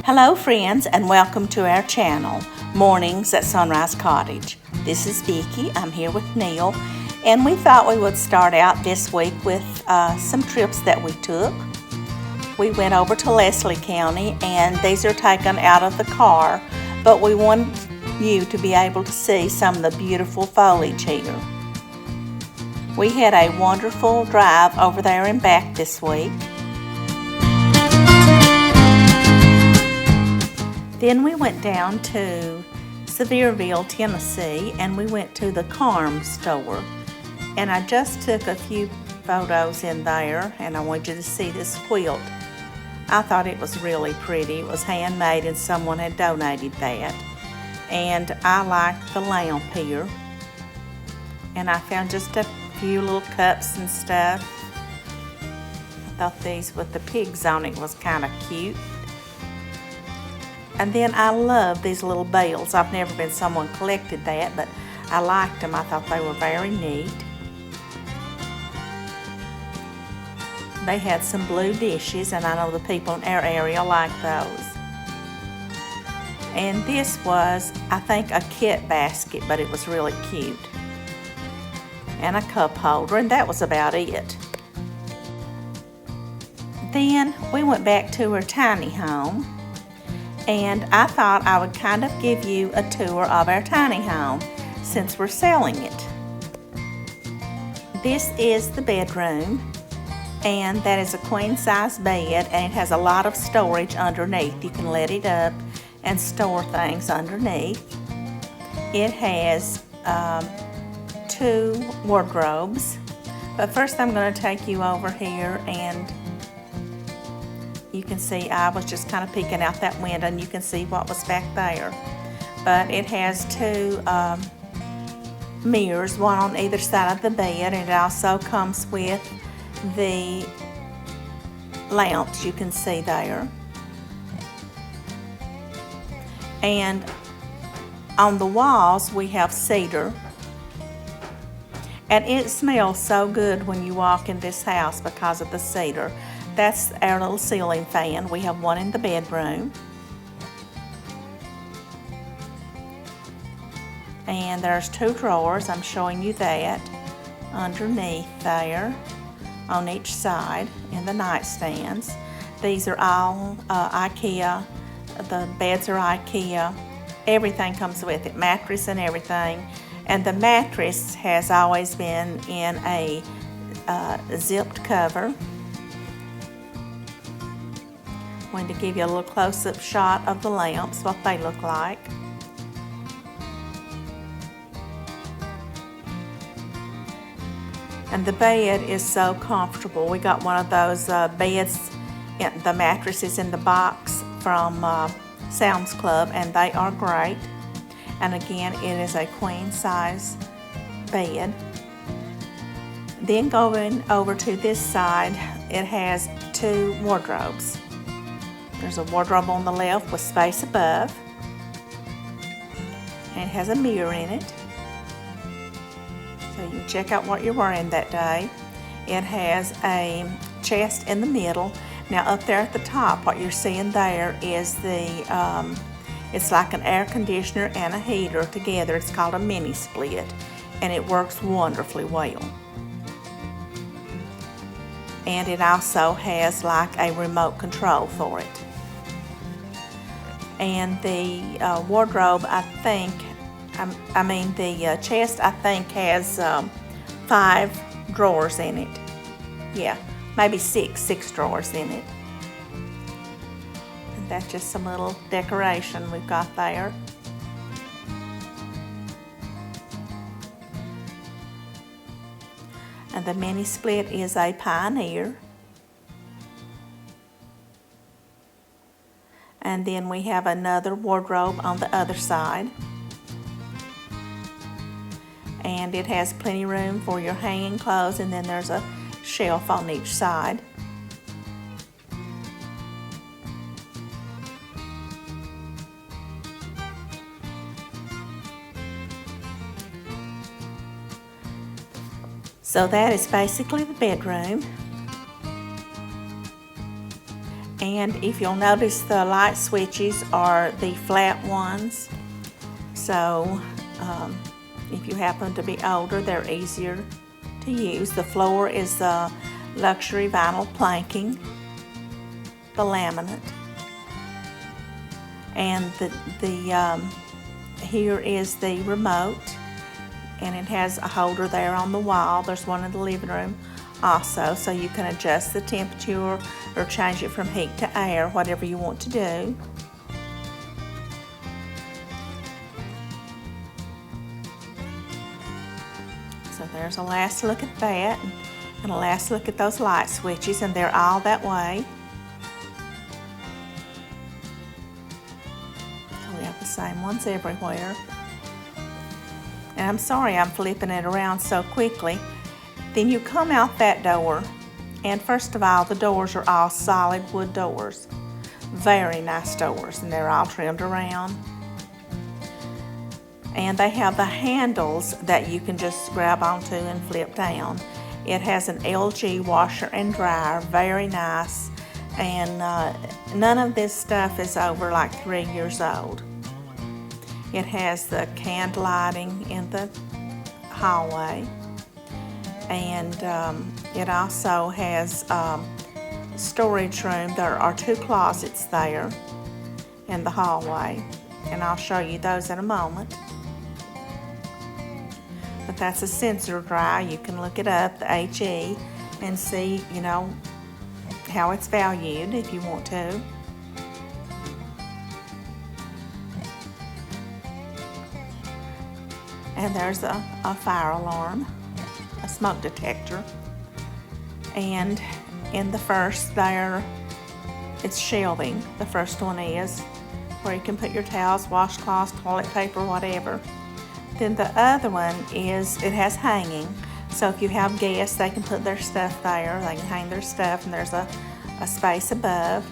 Hello friends, and welcome to our channel, Mornings at Sunrise Cottage. This is Vicki. I'm here with Neil, and we thought we would start out this week with some trips that we took. We went over to Leslie County, and these are taken out of the car, but we wanted you to be able to see some of the beautiful foliage here. We had a wonderful drive over there and back this week. Then we went down to Sevierville, Tennessee, and we went to the Carm store. And I just took a few photos in there, and I want you to see this quilt. I thought it was really pretty. It was handmade, and someone had donated that. And I liked the lamp here. And I found just a few little cups and stuff. I thought these with the pigs on it was kind of cute. And then I love these little bells. I've never been someone collected that, but I liked them. I thought they were very neat. They had some blue dishes, and I know the people in our area like those. And this was, I think, a kit basket, but it was really cute. And a cup holder, and that was about it. Then we went back to our tiny home. And I thought I would kind of give you a tour of our tiny home since we're selling it. This is the bedroom, and that is a queen size bed, and it has a lot of storage underneath. You can let it up and store things underneath. It has 2 wardrobes, but first I'm going to take you over here, and you can see I was just kind of peeking out that window, and you can see what was back there. But it has 2 mirrors, one on either side of the bed, and it also comes with the lamps you can see there. And on the walls we have cedar. And it smells so good when you walk in this house because of the cedar. That's our little ceiling fan. We have one in the bedroom. And there's 2 drawers. I'm showing you that underneath there on each side in the nightstands. These are all IKEA. The beds are IKEA. Everything comes with it, mattress and everything. And the mattress has always been in a zipped cover. I'm going to give you a little close-up shot of the lamps, what they look like. And the bed is so comfortable. We got one of those beds, the mattresses in the box from Sam's Club, and they are great. And again, it is a queen size bed. Then going over to this side, it has 2 wardrobes. There's a wardrobe on the left with space above, and it has a mirror in it, so you can check out what you're wearing that day. It has a chest in the middle. Now up there at the top, what you're seeing there is the, it's like an air conditioner and a heater together. It's called a mini split, and it works wonderfully well. And it also has like a remote control for it. And the wardrobe, I think, the chest, I think, has 5 drawers in it. Yeah, maybe 6 drawers in it. And that's just some little decoration we've got there. And the mini split is a Pioneer. And then we have another wardrobe on the other side. And it has plenty of room for your hanging clothes, and then there's a shelf on each side. So that is basically the bedroom. And if you'll notice, the light switches are the flat ones. So if you happen to be older, they're easier to use. The floor is the luxury vinyl planking, the laminate. And here is the remote, and it has a holder there on the wall. There's one in the living room also, so you can adjust the temperature or change it from heat to air, whatever you want to do. So there's a last look at that, and a last look at those light switches, and they're all that way. So we have the same ones everywhere. And I'm sorry I'm flipping it around so quickly. Then you come out that door, and first of all, the doors are all solid wood doors. Very nice doors, and they're all trimmed around. And they have the handles that you can just grab onto and flip down. It has an LG washer and dryer, very nice. And none of this stuff is over like 3 years old. It has the candle lighting in the hallway. And it also has storage room. There are 2 closets there in the hallway, and I'll show you those in a moment. But that's a sensor dryer. You can look it up, the HE, and see, you know, how it's valued if you want to. And there's a fire alarm, a smoke detector. And in the first there, it's shelving. The first one is where you can put your towels, washcloths, toilet paper, whatever. Then the other one is, it has hanging. So if you have guests, they can put their stuff there. They can hang their stuff, and there's a space above.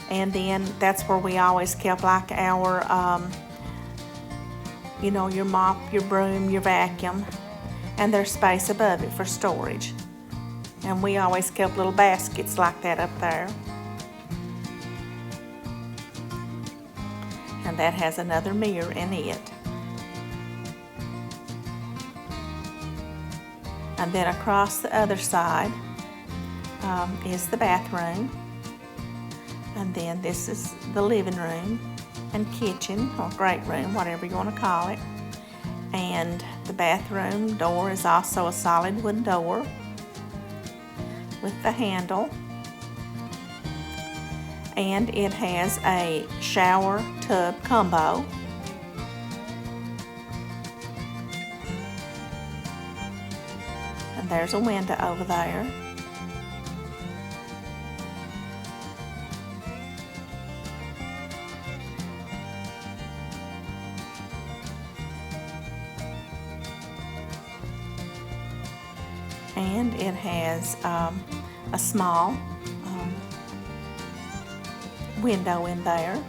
And then that's where we always kept like our, you know, your mop, your broom, your vacuum. And there's space above it for storage. And we always kept little baskets like that up there. And that has another mirror in it. And then across the other side is the bathroom. And then this is the living room and kitchen, or great room, whatever you want to call it. And the bathroom door is also a solid wooden door with the handle. And it has a shower tub combo. And there's a window over there. And it has a small window in there,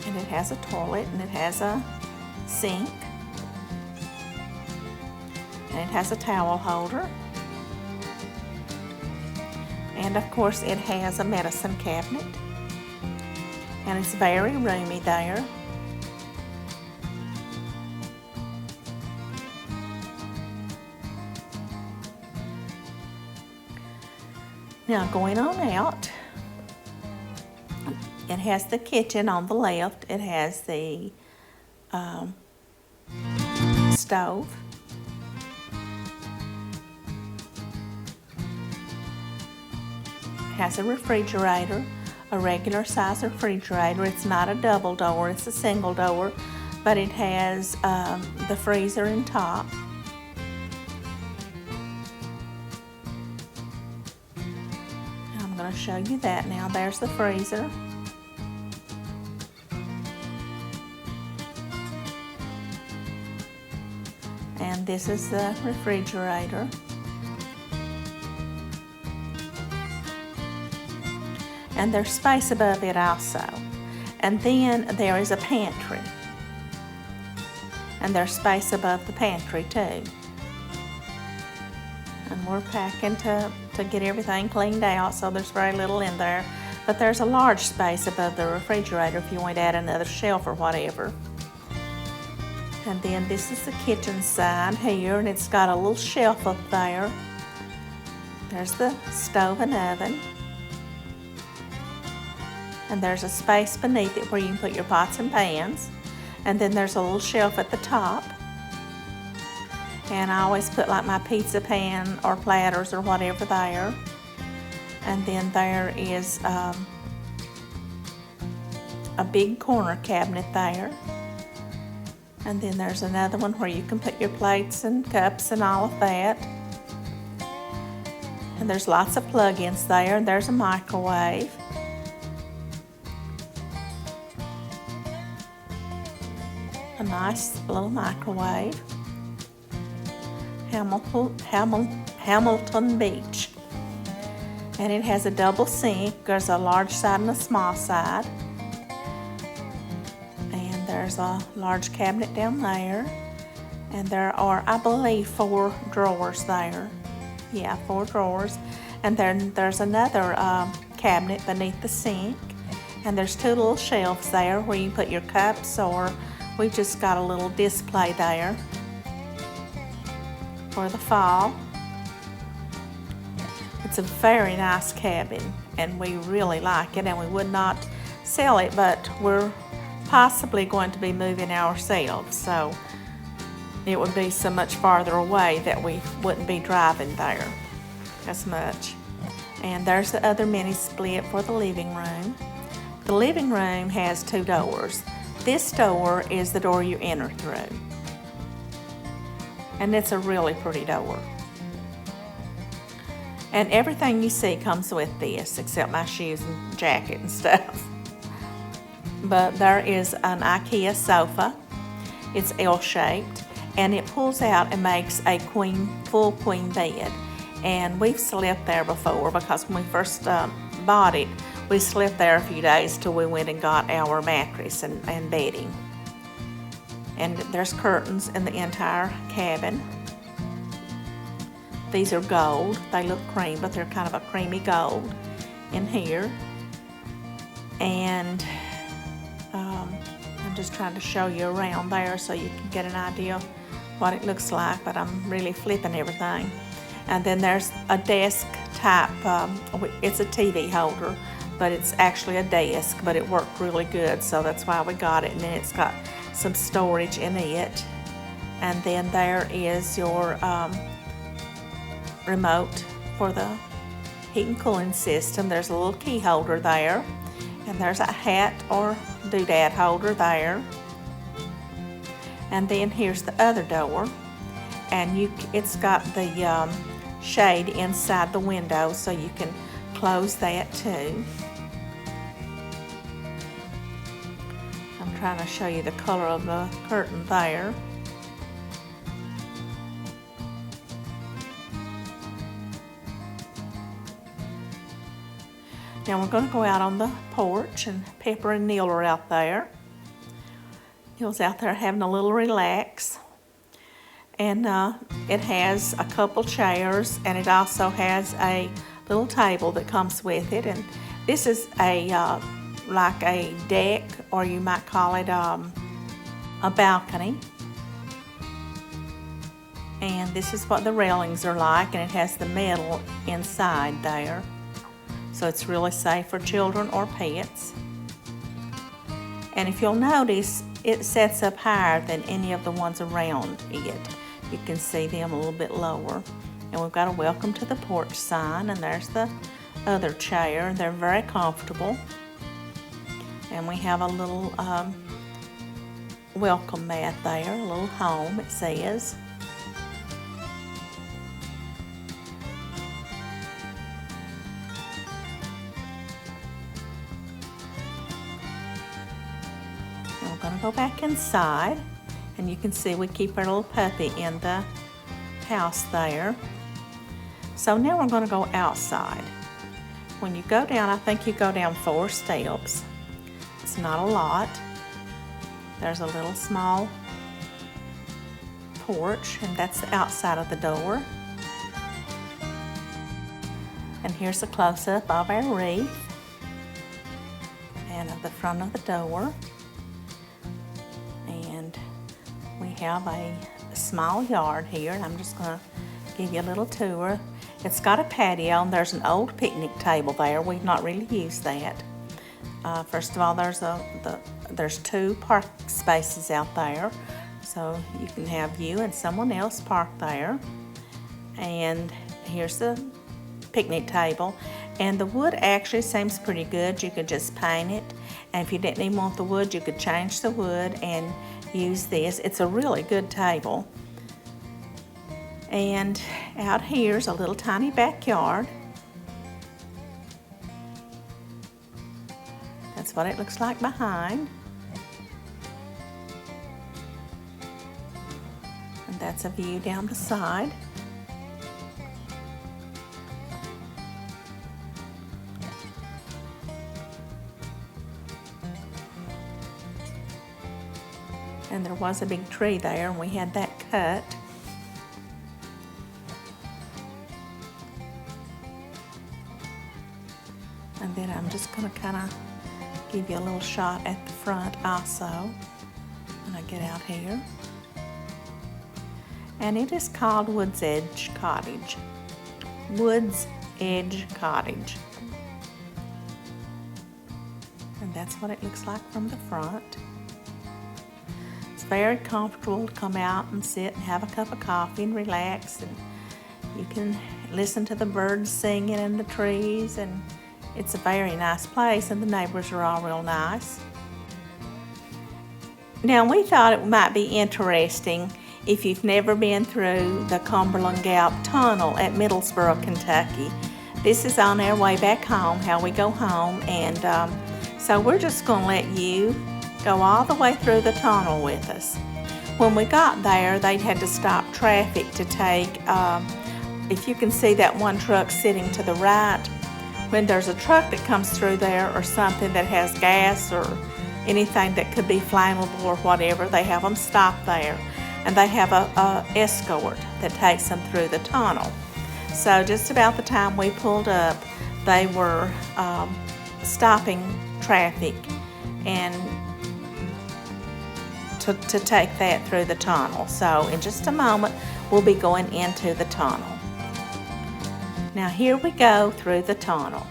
and it has a toilet, and it has a sink, and it has a towel holder, and of course it has a medicine cabinet, and it's very roomy there. Now going on out, it has the kitchen on the left. It has the stove. It has a refrigerator, a regular size refrigerator. It's not a double door, it's a single door, but it has the freezer in top. I'm going to show you that now. There's the freezer. And this is the refrigerator. And there's space above it also. And then there is a pantry. And there's space above the pantry too. And we're packing to get everything cleaned out, so there's very little in there. But there's a large space above the refrigerator if you want to add another shelf or whatever. And then this is the kitchen side here, and it's got a little shelf up there. There's the stove and oven. And there's a space beneath it where you can put your pots and pans. And then there's a little shelf at the top. And I always put like my pizza pan or platters or whatever there. And then there is a big corner cabinet there. And then there's another one where you can put your plates and cups and all of that. And there's lots of plug-ins there, and there's a microwave. A nice little microwave. Hamilton Beach. And it has a double sink. There's a large side and a small side. And there's a large cabinet down there. And there are, I believe, 4 drawers there. Yeah, 4 drawers. And then there's another cabinet beneath the sink. And there's 2 little shelves there where you can put your cups, or we've just got a little display there for the fall. It's a very nice cabin, and we really like it, and we would not sell it, but we're possibly going to be moving ourselves, so it would be so much farther away that we wouldn't be driving there as much. And there's the other mini split for the living room. The living room has 2 doors. This door is the door you enter through, and it's a really pretty door. And everything you see comes with this, except my shoes and jacket and stuff. But there is an IKEA sofa. It's L-shaped, and it pulls out and makes a full queen bed. And we've slept there before, because when we first bought it, we slept there a few days till we went and got our mattress and bedding. And there's curtains in the entire cabin. These are gold. They look cream, but they're kind of a creamy gold in here. And I'm just trying to show you around there so you can get an idea of what it looks like, but I'm really flipping everything. And then there's a desk type, it's a TV holder, but it's actually a desk, but it worked really good, so that's why we got it. And then it's got some storage in it. And then there is your remote for the heat and cooling system. There's a little key holder there, and there's a hat or doodad holder there. And then here's the other door, and it's got the shade inside the window, so you can close that too. I'm trying to show you the color of the curtain there. Now we're going to go out on the porch, and Pepper and Neil are out there. Neil's out there having a little relax. And it has a couple chairs, and it also has a little table that comes with it. And this is like a deck, or you might call it a balcony. And this is what the railings are like, and it has the metal inside there. So it's really safe for children or pets. And if you'll notice, it sets up higher than any of the ones around it. You can see them a little bit lower. And we've got a welcome to the porch sign, and there's the other chair. They're very comfortable. And we have a little welcome mat there, a little home, it says. And we're going to go back inside, and you can see we keep our little puppy in the house there. So now we're going to go outside. When you go down, I think you go down 4 steps. It's not a lot. There's a little small porch, and that's the outside of the door. And here's a close-up of our wreath. and at the front of the door. And we have a small yard here, and I'm just going to give you a little tour. It's got a patio, and there's an old picnic table there. We've not really used that. First of all, there's 2 park spaces out there, so you can have you and someone else park there. And here's the picnic table, and the wood actually seems pretty good. You could just paint it, and if you didn't even want the wood, you could change the wood and use this. It's a really good table. And out here's a little tiny backyard. That's what it looks like behind. And that's a view down the side. And there was a big tree there, and we had that cut. And then I'm just going to kind of give you a little shot at the front also when I get out here. And it is called Woods Edge Cottage. Woods Edge Cottage. And that's what it looks like from the front. It's very comfortable to come out and sit and have a cup of coffee and relax, and you can listen to the birds singing in the trees, and it's a very nice place, and the neighbors are all real nice. Now, we thought it might be interesting if you've never been through the Cumberland Gap Tunnel at Middlesboro, Kentucky. This is on our way back home, how we go home, and so we're just going to let you go all the way through the tunnel with us. When we got there, they had to stop traffic to take, if you can see that one truck sitting to the right, when there's a truck that comes through there or something that has gas or anything that could be flammable or whatever, they have them stop there. And they have a escort that takes them through the tunnel. So just about the time we pulled up, they were stopping traffic and to take that through the tunnel. So in just a moment, we'll be going into the tunnel. Now here we go through the tunnel.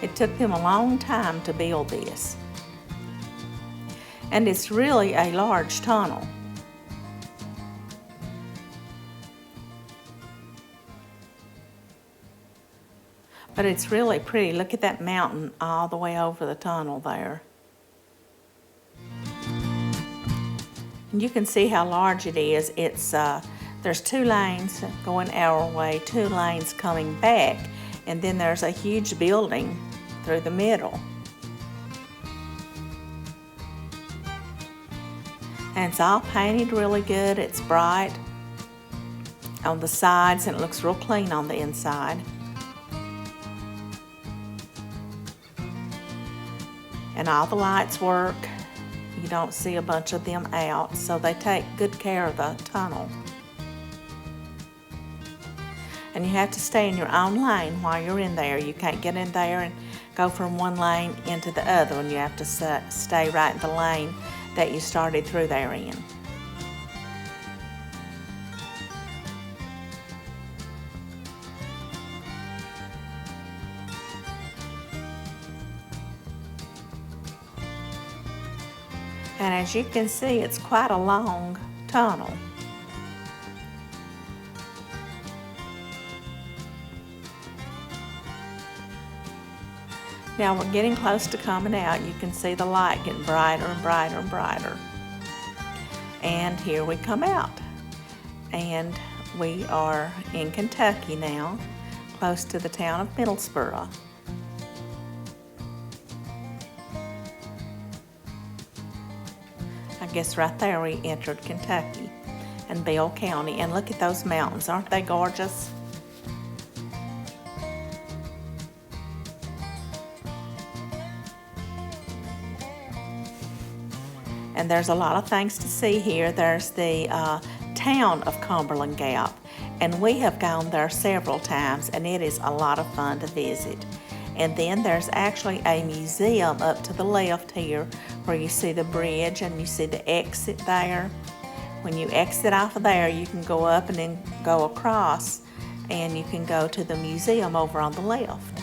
It took them a long time to build this. And it's really a large tunnel. But it's really pretty. Look at that mountain all the way over the tunnel there. And you can see how large it is. It's there's 2 lanes going our way, 2 lanes coming back, and then there's a huge building through the middle. And it's all painted really good. It's bright on the sides, and it looks real clean on the inside. And all the lights work. You don't see a bunch of them out, so they take good care of the tunnel. And you have to stay in your own lane while you're in there. You can't get in there and go from one lane into the other one. You have to stay right in the lane that you started through there in. And as you can see, it's quite a long tunnel. Now we're getting close to coming out. You can see the light getting brighter and brighter and brighter. And here we come out. And we are in Kentucky now, close to the town of Middlesboro. I guess right there we entered Kentucky and Bell County. And look at those mountains, aren't they gorgeous? And there's a lot of things to see here. There's the town of Cumberland Gap, And we have gone there several times, and it is a lot of fun to visit. And then there's actually a museum up to the left here where you see the bridge and you see the exit there. When you exit off of there, you can go up and then go across, and you can go to the museum over on the left.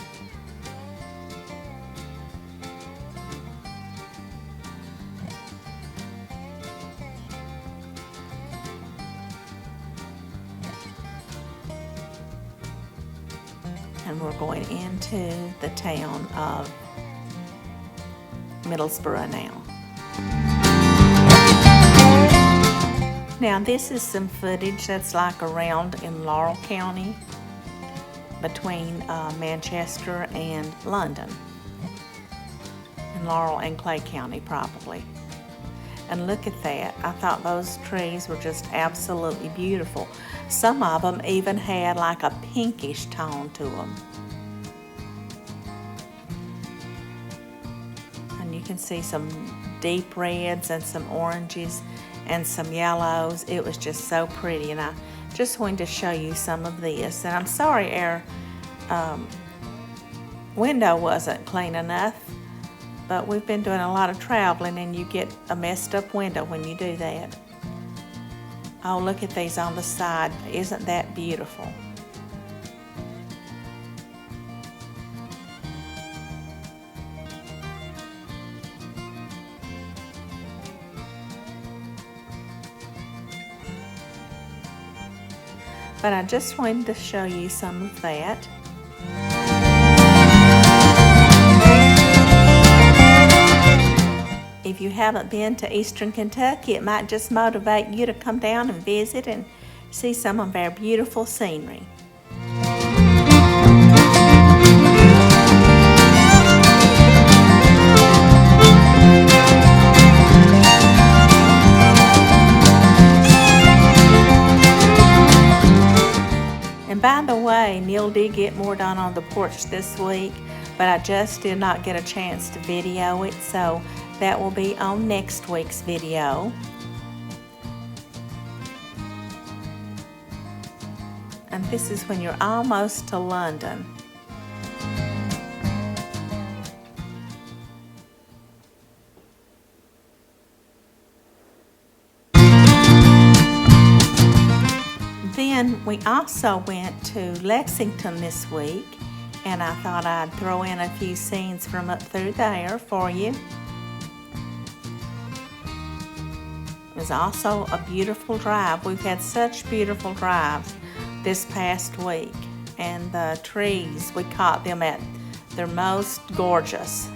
And we're going into the town of Middlesboro now. Now this is some footage that's like around in Laurel County between Manchester and London. In Laurel and Clay County probably. And look at that. I thought those trees were just absolutely beautiful. Some of them even had like a pinkish tone to them. And you can see some deep reds and some oranges and some yellows. It was just so pretty, and I just wanted to show you some of this. And I'm sorry our window wasn't clean enough, but we've been doing a lot of traveling, and you get a messed up window when you do that. Oh, look at these on the side. Isn't that beautiful? But I just wanted to show you some of that. If you haven't been to Eastern Kentucky, it might just motivate you to come down and visit and see some of our beautiful scenery. And by the way, Neil did get more done on the porch this week, but I just did not get a chance to video it, so that will be on next week's video. And this is when you're almost to London. Then we also went to Lexington this week, and I thought I'd throw in a few scenes from up through there for you. It was also a beautiful drive. We've had such beautiful drives this past week, and the trees, we caught them at their most gorgeous.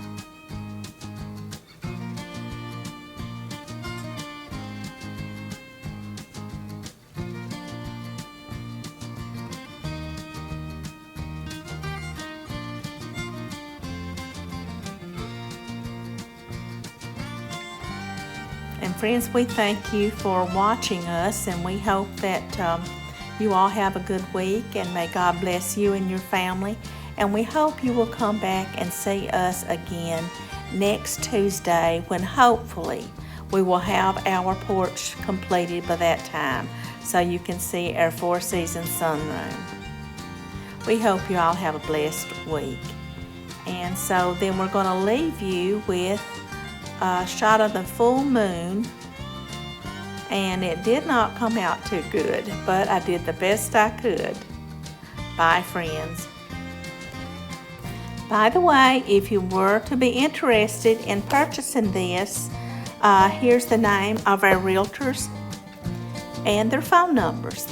And friends, we thank you for watching us, and we hope that you all have a good week, and may God bless you and your family. And we hope you will come back and see us again next Tuesday, when hopefully we will have our porch completed by that time, so you can see our Four Seasons sunroom. We hope you all have a blessed week. And so then we're going to leave you with a shot of the full moon, and it did not come out too good, but I did the best I could. Bye, friends. By the way, if you were to be interested in purchasing this, here's the name of our realtors and their phone numbers.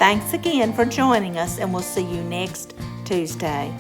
Thanks again for joining us, and we'll see you next Tuesday.